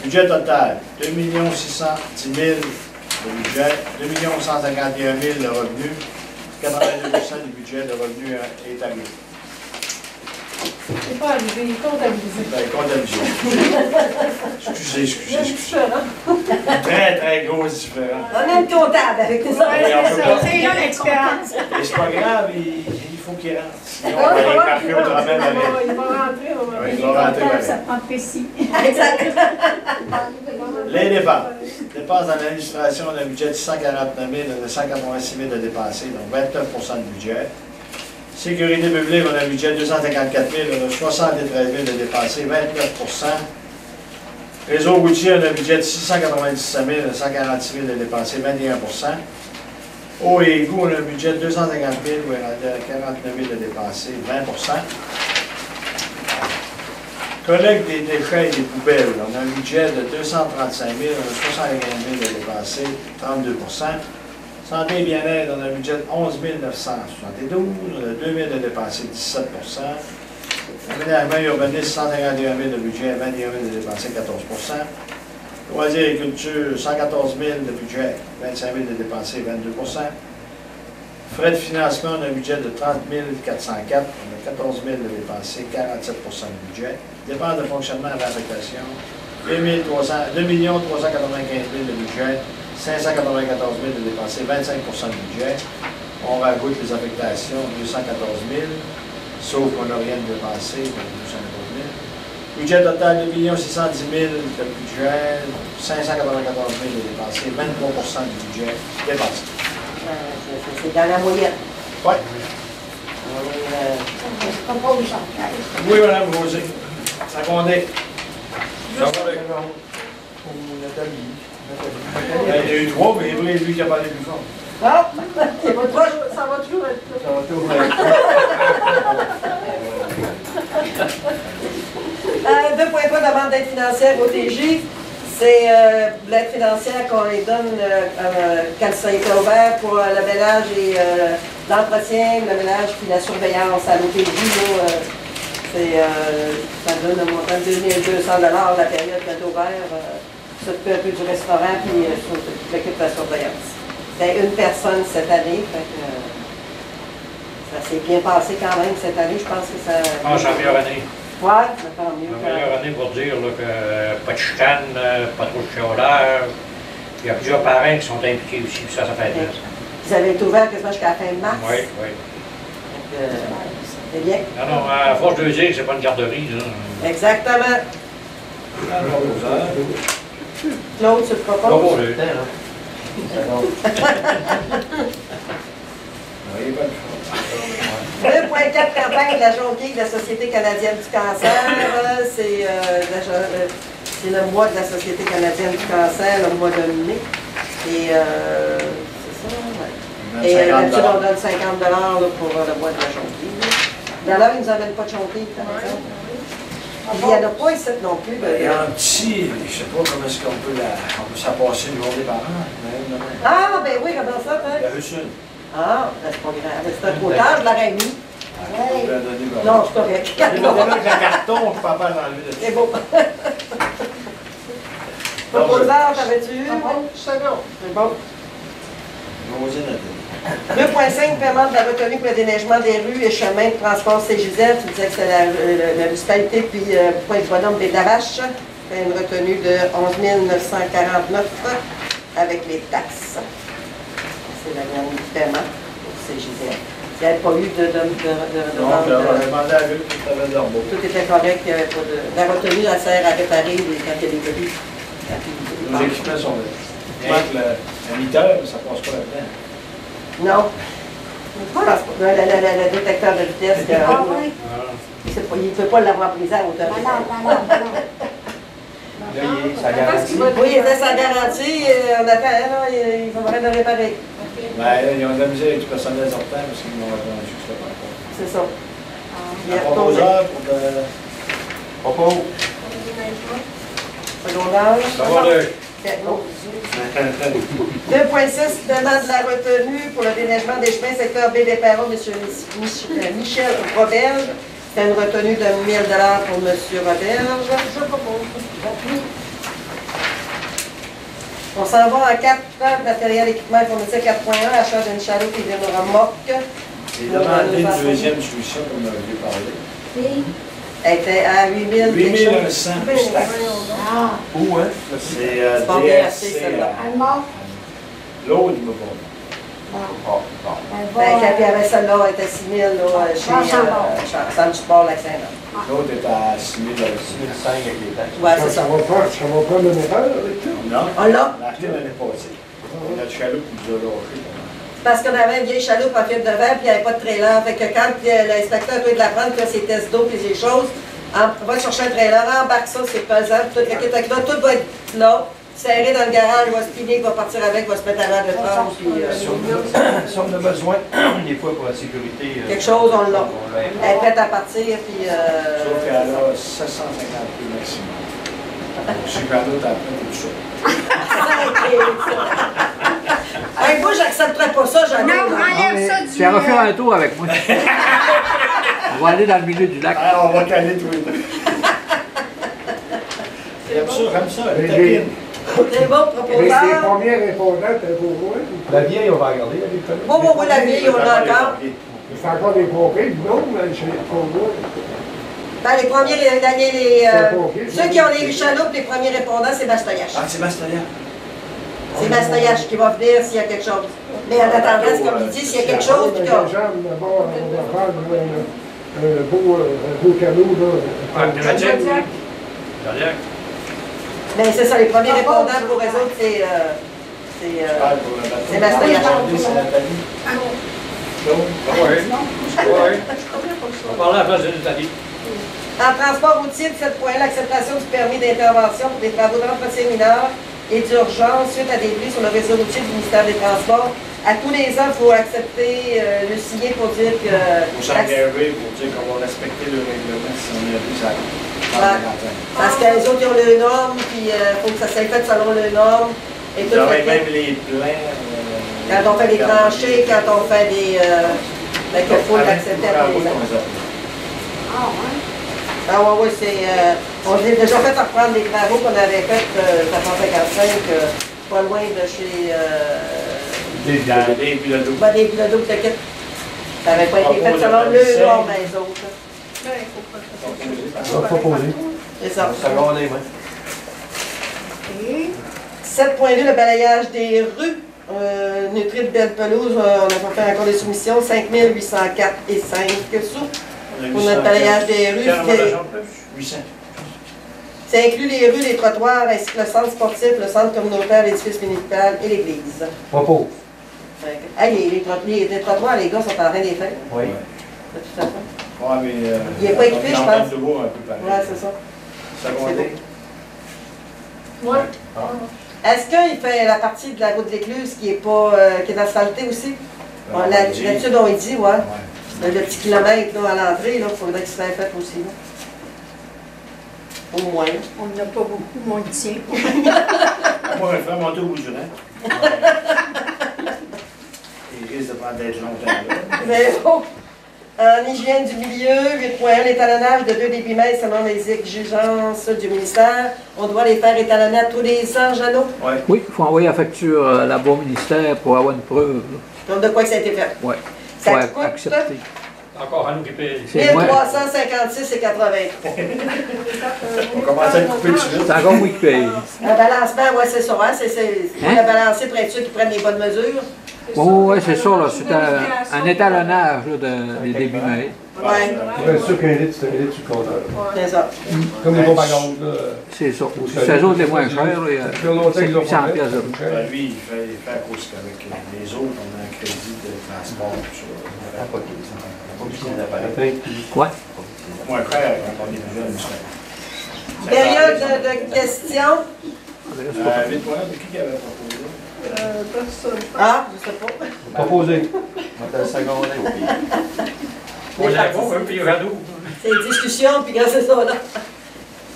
Budget total, 2 610 000 de budget, 2 151 000 de revenus, 82 du budget de revenus est arrivé. C'est pas arrivé, il est comptabilisé. Ben, comptabilisé. Excusez. C'est différent. Très gros différent. On a une comptable avec nous autres. Oui, on peut pas. C'est là l'expérience. Et c'est pas grave, il faut qu'il rentre. Sinon, on va aller marquer autrement avec. Il va rentrer, on va Oui, il va rentrer avec. Ça prend précis. Exact. Les dépenses. Dépenses dans l'administration, on a un budget de 149 000, on a 186 000 de dépensés, donc 29 du budget. Sécurité publique, on a un budget de 254 000, on a 73 000 de dépensés, 29 Réseau routier, on a un budget de 697 000, on a 146 000 de dépensés, 21 Eau et égout, on a un budget de 250 000, on a 49 000 de dépensés, 20 Collecte des déchets et des poubelles, on a un budget de 235 000, on a 75 000 de dépensés, 32 Santé et bien-être, on a un budget de 11 972, on a 2 000 de dépensés, 17 Aménagement urbanisme, 151 000 de budget, 21 000 de dépensés, 14 Loisirs et culture, 114 000 de budget, 25 000 de dépensés, 22 Frais de financement, on a un budget de 30 404, on a 14 000 de dépensés, 47 du budget. Dépenses de fonctionnement et d'affectation, 2 395 000 de budget, 594 000 de dépensés, 25 du budget. On rajoute les affectations, 214 000, sauf qu'on n'a rien de dépensé, donc 214 000. Budget total 2 610 000 de budget, 594 000 de dépensés, 23 du budget dépensé. C'est dans la moyenne. Oui. Je propose ça. Oui, Mme Rosé. Ça comptait. Ça comptait. Il y a eu 3, mais lui qui a parlé plus fort. Ah! Ça va toujours être là. Ça va toujours être. 2,3 demande d'aide financière au TJ. C'est l'aide financière qu'on les donne quand ça a été ouvert pour le ménage et l'entretien, le ménage puis la surveillance à l'OTJ. Ça donne un montant de 2 200 $ la période qui est ouverte. S'occupe un peu du restaurant puis s'occupe de la surveillance. C'était une personne cette année. Ça s'est bien passé quand même cette année. Je pense que ça. Ah, c'est la meilleure année. Ouais, ça tant mieux. La meilleure année pour dire là, que pas de chicane, pas trop de chiolage. Il y a plusieurs parents qui sont impliqués aussi, puis ça fait bien. Vous avez été ouvert quasiment jusqu'à la fin de mars. Oui, oui. C'est bien. Non, à force de dire que c'est pas une garderie, là. Exactement. Claude, tu le proposes? Pas pour eux. Oui, bonne 2,4 campagne de la jonquille de la Société canadienne du cancer. C'est le mois de la Société canadienne du cancer, le mois de mai. Et c'est ça, ouais. Et là-dessus, on donne 50 $ pour le mois de la jonquille. D'ailleurs, ils ne nous amènent pas de jonquille, par exemple. Il n'y en a pas ici non plus. Il y a un petit, je ne sais pas comment est-ce qu'on peut s'appasser le jour des parents. Ah, ben oui, comment ça, hein? Il y a juste une. Ah, ben c'est pas grave. C'était trop tard, je l'aurais mis. Je vais donner le Non, c'est correct. Je vais donner avec le carton, je ne peux pas l'enlever de C'est beau. Proposeur, t'avais-tu eu? C'est bon. C'est bon. Rosé Nathalie. 2,5 paiement de la retenue pour le déneigement des rues et chemins de transport CGZ. Tu disais que c'était la municipalité, puis point de bonhomme des Davaches. C'est une retenue de 11 949 avec les taxes. C'est la dernière paiement pour CGZ. Il n'y avait pas eu de Non, j'ai demandé à Luc qui avait de leur beau. tout était correct, il n'y avait pas de. La retenue, elle sert à réparer quand il y a des bris. Nos équipements sont là. Avec le limiteur, ça ne passe pas là-dedans. Non. Je pense pas. Le détecteur de vitesse, Ah oui. il ne peut pas l'avoir brisé à hauteur. Non. Là, il est sa garantie. Oui, il était sans garantie, on attend, là, il faudrait le réparer. Ben, ils ont de la misère avec du personnel sortant parce qu'ils m'ont répondu que c'était pas encore. C'est ça. Il Un est retourné. proposeur pour de. Propos. Secondaire. Ça va, là. 2,6 demande de la retenue pour le déneigement des chemins secteur B des Perrons, M. Michel Roberge. C'est une retenue de 1 000 $ pour M. Roberge. Je propose. On s'en va en 4 matériel équipement informatique 4.1, achat d'une chaloupe et d'une remorque. J'ai demandé une deuxième solution, comme on avait parlé. Oui. Elle était à 8 000. 8 100 plus taxes. Ah. Où, hein? C'est C'est pas bien assez, DSC. celle-là. Elle mort. L'autre, il m'a pas. Bon. Bon, bon. Elle Ben, va. puis avec celle-là, elle était 6 000 là, chez Centre du Sport Lac-Saint-Jean. L'autre est à 6 000 avec 6005 avec les taxes. Ouais, c'est Ça ça. va prendre une erreur avec ça. Non, On l'a. on l'a acheté l'année passée. Notre chaloupe nous a lâché. Parce qu'on avait une vieille chaloupe en fibre de verre, puis il n'y avait pas de trailer. Fait que quand l'inspecteur doit de la prendre, puis ses tests d'eau, puis des choses, on va chercher un trailer, embarque ça, c'est pesant, tout le kit avec là, tout va être là, serré dans le garage, il va spinner, il va partir avec, il va se mettre à l'avant de prendre, puis Si on a besoin, des fois pour la sécurité. quelque chose, on l'a. on l'a. Elle est prête à partir, puis Sauf qu'elle a 750 kg maximum. Je suis pas d'autre après tout ça. Hey, moi, j'accepterais pas ça, j'en ai. Non, enlève ça du. Tu iras faire un tour avec moi. On va aller dans le milieu du lac. Alors, on va caler tous les deux. J'aime ça, elle Les- taquine. C'est bon, Les proposeur. premiers répondants, t'es pour moi. La vieille, on va regarder, la vieille. Oui, la vieille, on l'a encore. C'est encore des pompiers, non, mais c'est pour moi. Ben, les premiers, ceux qui ont les chaloupes, les premiers répondants, c'est Bastoyage. Ah, c'est Bastoyage. C'est Bastoyage qui va venir s'il y a quelque chose. Mais en attendant, c'est comme il dit, s'il y a quelque chose, puis Avec qu'on... les jambes, d'abord, on va prendre un beau canot, là. Ah, pneumatique. Mais c'est ça, les premiers répondants pour eux autres, c'est Master Yachon. C'est Nathalie. On va parler à la place de Nathalie. En transport routier, de cette point, l'acceptation du permis d'intervention pour des travaux d'entretien mineur et d'urgence suite à des bris sur le réseau routier du ministère des Transports. À tous les ans, il faut accepter le signer pour dire que... Il faut s'engager pour dire qu'on va respecter le règlement si on a vu ça. Parce que les autres, ils ont le norme, puis il faut que ça soit fait selon le norme. Et tout même les plans. Quand on fait des tranchées, quand on fait des... il faut l'accepter à tous les ans. Ah, ouais. Ah ouais, c'est... on s'est déjà fait reprendre des travaux qu'on avait fait à 155, pas loin de chez... Des Bilodeau. Des Bilodeau, t'inquiète. Ça n'avait pas été fait selon le norme, les autres. Ben, il faut pas Proposer. C'est ça. Secondé, oui. Et 7.2, le balayage des rues. Nutri de belle pelouse, on n'a pas fait encore des soumissions. 5 804 et 5 sous. Pour notre balayage des rues. 800. Ça inclut les rues, les trottoirs, ainsi que le centre sportif, le centre communautaire, l'édifice municipal et l'église. Propose. Les trottoirs, les gars sont en train de les faire. Oui. De toute façon. Ouais, mais. Il n'est pas équipé, je pense. Un peu pareil. Ouais, c'est ça. Secondé. Ouais. Est-ce qu'il fait la partie de la route de l'Écluse qui est pas qui est asphaltée aussi? L'habitude, on dit, ouais. Le petit kilomètre là, à l'entrée, il faudrait qu'il soit fait aussi. Là. Au moins. on n'a pas beaucoup, mon tien. Moi, je vais faire monter au bout du rang. Il risque de prendre d'être longtemps là. Mais bon. En hygiène du milieu, 8.1, l'étalonnage de 2 débitmètres selon les exigences du ministère. On doit les faire étalonner à tous les ans, Jeannot? Oui. Oui, il faut envoyer la facture là-bas au ministère pour avoir une preuve. Donc de quoi que ça a été fait? Oui. Ça Faut coûte accepter. Encore à nous qui paye. C'est moi. 1356 et 80. On commence à le couper tout de suite. C'est encore moi qui paye. Un balancement, oui, c'est ça. Hein? C'est Hein? le balancer pour être sûr qu'ils prennent les bonnes mesures. Oui, c'est ça, là. C'est un étalonnage là, des débitmètres. Oui, Je suis sûr qu'un litre, c'est un litre sur le compteur. c'est ça. Comme les pompes à gaz, là. C'est ça. C'est eux autres les moins chers. Là, Puis on a c'est qu'ils ont 800 fait. pièces de Lui, il fait à cause qu'avec les autres, on a un crédit de transport. Quoi? Moi, frère, quand on est plus jeune, ça. Période de questions. Vite, voilà, de qui avait proposé? Personne. Ah, je sais pas. Proposer. On va te le seconder au pire. On l'a pas, un puis radeau. C'est une discussion, puis grâce à ça, là.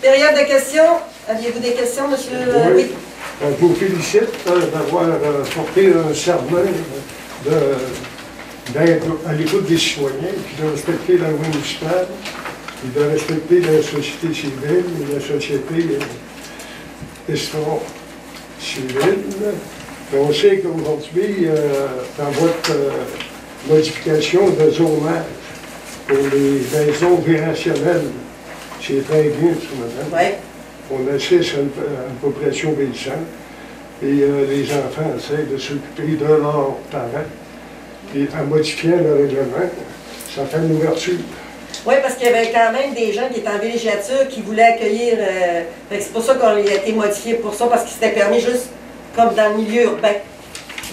Période de questions. Aviez-vous des questions, monsieur? Oui. Je vous félicite d'avoir porté un serment d'être à l'écoute des citoyens, puis de respecter la loi municipale, puis de respecter la société civile et la société civile. Et on sait qu'aujourd'hui, dans votre modification de zonage pour les maisons opérationnelles, c'est très bien, ça, madame. Oui. On assiste à une population vieillissante et les enfants essaient de s'occuper de leurs parents. Et en modifiant le règlement, ça fait une ouverture. Oui, parce qu'il y avait quand même des gens qui étaient en villégiature qui voulaient accueillir. C'est pour ça qu'on a été modifié pour ça, parce qu'il s'était permis juste comme dans le milieu urbain.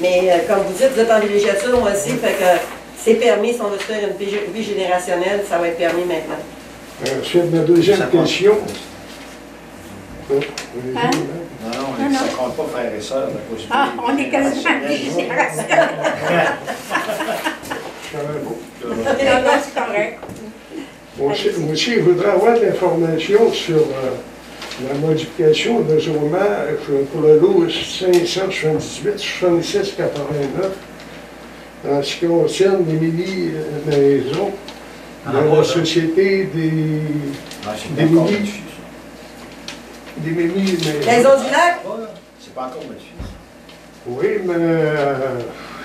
Mais comme vous dites, vous êtes en villégiature, moi aussi, fait que c'est permis. Si on veut se faire une vie générationnelle, ça va être permis maintenant. Ensuite, ma deuxième question. Hein? Non, ça ne compte pas frères et sœurs. Ah, on est quasiment des Bon. c'est correct. Moi aussi, je voudrais avoir de l'information sur la modification de zonage pour le lot 578-76-89 en ce qui concerne les mini-maisons dans la société des mini-maisons. Maison du lac? C'est pas encore modifié. Oui, mais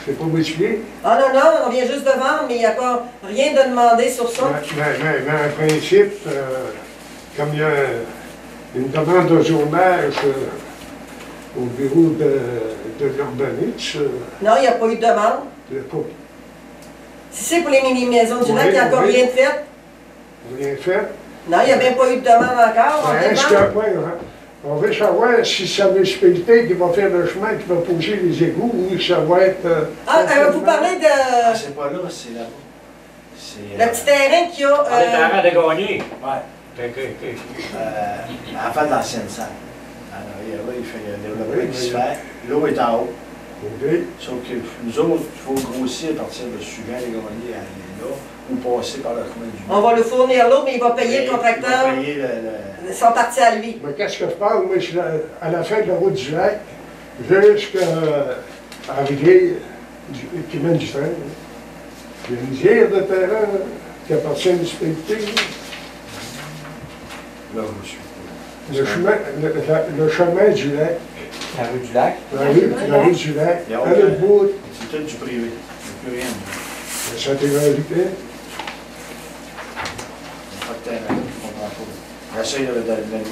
c'est pas modifié. Ah non, non, on vient juste de vendre, mais il n'y a pas rien de demandé sur ça. Mais en principe, comme il y a une demande de zonage au bureau de l'urbanisme, Non, il n'y a pas eu de demande. il n'y a pas Si c'est pour les mini-maisons du Oui, lac, il n'y a encore oui. rien de fait. rien fait. Non, il n'y a même pas eu de demande encore. On veut savoir si c'est la municipalité qui va faire le chemin, qui va poser les égouts, ou ça va être... vous parlez de... Ah, c'est pas là, c'est là-bas. Le petit terrain qui a... Le terrain de gagner. Ouais. À la fin de l'ancienne salle. En arrière, là, il y a le développement qui se fait. L'eau est en haut. Sauf que nous autres, il faut grossir à partir de suivant les gagnés à aller là, ou passer par le chemin du On va lui fournir l'eau, mais il va payer le contracteur. Il va payer son parti à lui. Mais qu'est-ce que je parle? Moi, je suis à la fin de la route du lac, jusqu'à la rivière qui mène du train. Il y a une rivière de terrain qui appartient à la municipalité. Là, je suis. Le chemin du lac. La rue du lac. La rue du lac. À l'autre bout. C'est tout du privé. Il n'y a plus rien. Ça t'est réalité. Pas de terrain. On comprend pas. J'essaie d'allumer,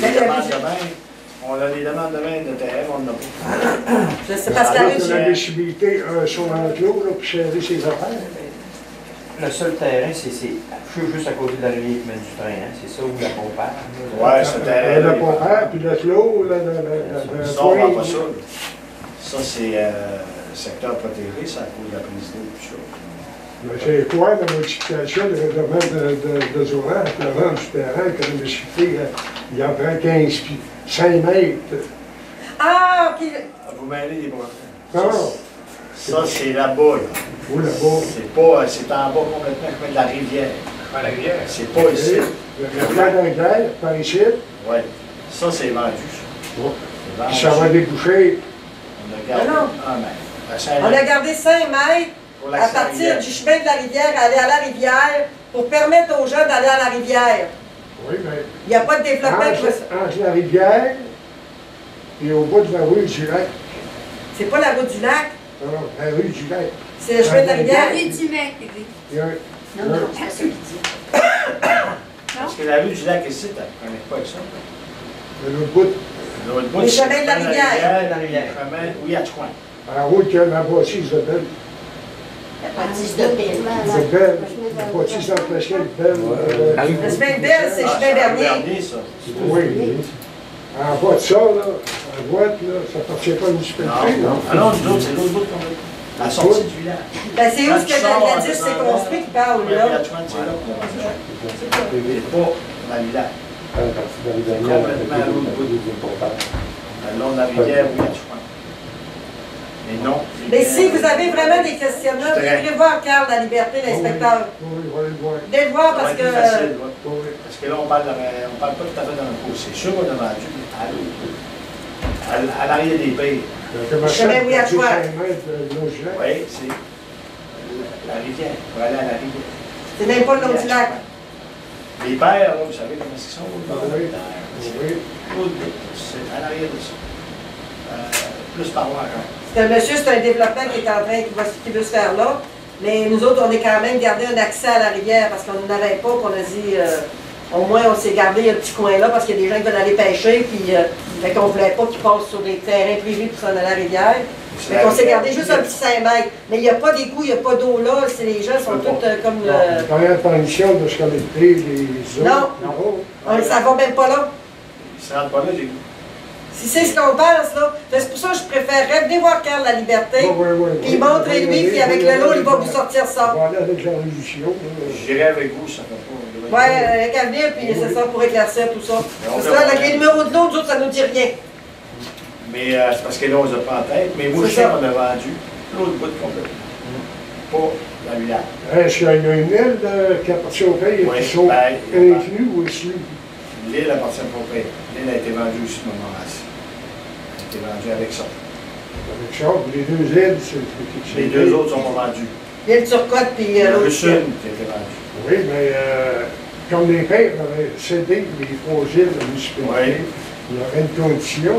mais les demandes de main. On a des demandes de main de terrain, on n'en a pas. Je sais pas si la rue du lac. La possibilité sur l'enclos pour gérer ses affaires. Le seul terrain, c'est juste à côté de la rivière qui mène du train, hein? C'est ça où la compare? Oui, c'est terrain. La compare, puis le clos, ça, on ne voit pas ça. Ça, c'est secteur protégé, c'est à cause de la prise d'eau et tout ça. Mais c'est quoi la modification du règlement de Zoran, la vente du terrain, que la municipalité, il en prend 15 pieds, 5 mètres. Ah, OK. Vous mêlez des bras. Non. Ça, c'est là-bas, là. Oui, là-bas. C'est en bas complètement comme de la rivière. Ah, la rivière? C'est pas ici. Le plan d'Angleterre, par ici. Oui. Ça, c'est vendu, ça. Oui. Vendu. Ça va déboucher. On a gardé 1 mètre. On a gardé 5 mètres à partir du chemin de la rivière, aller à la rivière, pour permettre aux gens d'aller à la rivière. Oui, mais... Il n'y a pas de développement. Entre la rivière et au bout de la rue du lac. C'est pas la route du lac. Non, la rue du lac. C'est le chemin de la rivière. La rue du lac, oui. Non, c'est pas ça qu'il dit. Parce que la rue du lac ici, tu ne connais pas avec ça. L'autre bout. L'autre bout, le chemin de la rivière. La rivière. Oui, à Tchouin. La route qui a la bâtisse de Belle. La bâtisse de Belle. De Belle. La bâtisse entre la chaîne de Belle. Le chemin de Belle, c'est le chemin Bernier. Ça. Oui. En bas de ça, là, à droite, là, ça appartient pas à une municipalité. Non. Ah non, nous autres, c'est l'autre bout qu'on veut. La sortie du village. Ben, c'est où ce que le 10 s'est construit qui parle, là? Oui, à Tchouin, c'est là. C'est pas dans le village. C'est complètement à l'autre bout. Le long de la rivière, oui, à Tchouin. Mais non. Mais si vous avez vraiment des questionnements, vous devrez voir Carl La Liberté, l'inspecteur. Oui, on va le voir. Dès le voir parce que... Parce que là, on parle pas tout à fait dans le pot. C'est sûr qu'on a vendu à l'arrière des pays. Le chemin oui à Tchouin. Oui, c'est la rivière. Pour aller à la rivière. C'est même pas le long du lac. Les pères, là, vous savez comment ils sont? Oui. C'est à l'arrière de ça. Plus par là encore. C'est un monsieur, c'est un développement qui est en train, qui veut se faire là. Mais nous autres, on est quand même gardé un accès à la rivière parce qu'on n'en avait pas, qu'on a dit, au moins on s'est gardé un petit coin là parce qu'il y a des gens qui veulent aller pêcher, puis fait qu'on ne voulait pas qu'ils passent sur des terrains privés pour s'en aller à la rivière. Fait qu'on s'est gardé juste un petit 5 mètres. Mais il n'y a pas d'égout, il n'y a pas d'eau là, les gens sont tous comme... Dans la permission de se connecter les eaux. Non, ça va même pas là. Ils ne se rendent pas là, l'égout. Si c'est ce qu'on pense, là, c'est pour ça que je préférerais venir voir Carl La Liberté, puis montrez-lui, puis avec le lot, il va vous sortir ça. On va aller avec la résolution. J'irai avec vous, ça fait pas... Oui, avec à venir, puis c'est ça pour éclaircir tout ça. Parce que là, avec les numéros de l'eau, ça ne nous dit rien. Mais c'est parce que là, on les a pas en tête, mais moi, je sais qu'on a vendu l'autre bout complètement. Pas la village. Est-ce qu'il y a une île qui appartient au pays qui sont inclus ou exclus? L'île appartient pas au pays. L'île a été vendue aussi, ce moment-là. Elle a été vendue avec ça. Avec ça, les deux îles, c'est... Les deux autres sont pas vendus. L'île Turcotte, puis l'autre. Le sud qui a été vendu. Oui, mais comme les pères avaient cédé les 3 îles à la municipalité, il y aurait une condition.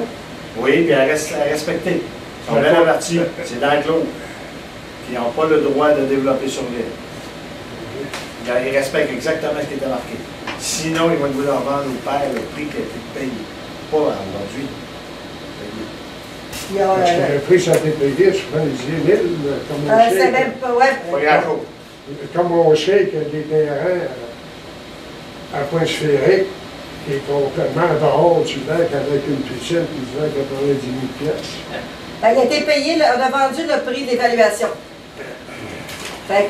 Oui, puis elle reste à respecter. Ils sont bien avertis. C'est dans le clos. Ils n'ont pas le droit de développer sur l'île. Ils respectent exactement ce qui était marqué. Sinon, ils vont vouloir vendre au père le prix qui a été payé. Pas aujourd'hui. Parce que le prix, ça a été payé souvent les îles, comme on c'est sait. même pas, ouais. Pas grand-chose. Comme on sait qu'il y a des terrains, il y a des terrains qui sont... Oui, mais c'est pas la même chose. Il y a des terrains qui sont à Pointe-Ferré, qui est complètement dehors du lac avec une piscine qui se vend 90 000 $. Ben, il a été payé, on a vendu le prix d'évaluation.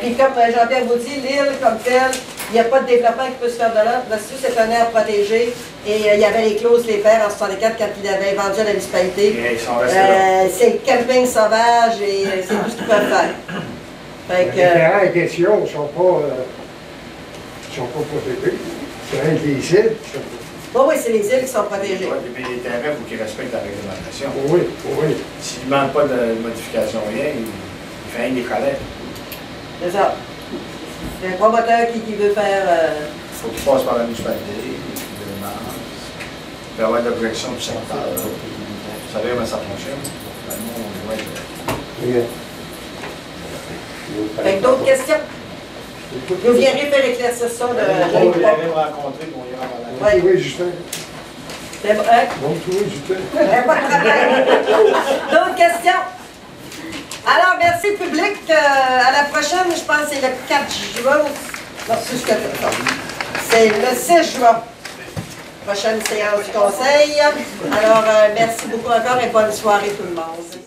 Puis comme Jean-Pierre vous dit, l'île comme telle, il n'y a pas de développement qui peut se faire de là. Là-dessus, c'est un aire protégé. Et il y avait les clauses Les Pères en 64 quand il avait vendu à la municipalité. C'est camping sauvage et c'est tout ce qu'ils peuvent faire. Les terrains en question ne sont pas protégés. C'est rien des îles. Oui, c'est les îles qui sont protégées. Et puis les terrains, il faut qu'ils respectent la réglementation. Oui, oui. S'il ne demande pas de modification, rien, il fait rien des chalets. C'est ça. C'est un promoteur qui veut faire... Il faut qu'il passe par la municipalité, il peut avoir de l'objection du secteur. Vous savez comment ça fonctionne? Avec d'autres questions? Vous viendrez faire éclaircir ça. On l'avait rencontré, on ira en Oui, oui, Justin. C'est vrai? Bon, oui, Justin. Pas de problème. D'autres questions? Alors, merci public. À la prochaine, je pense que c'est le 4 juin. Non, plus que ça. C'est le 6 juin. Prochaine séance du conseil. Alors, merci beaucoup encore et bonne soirée tout le monde.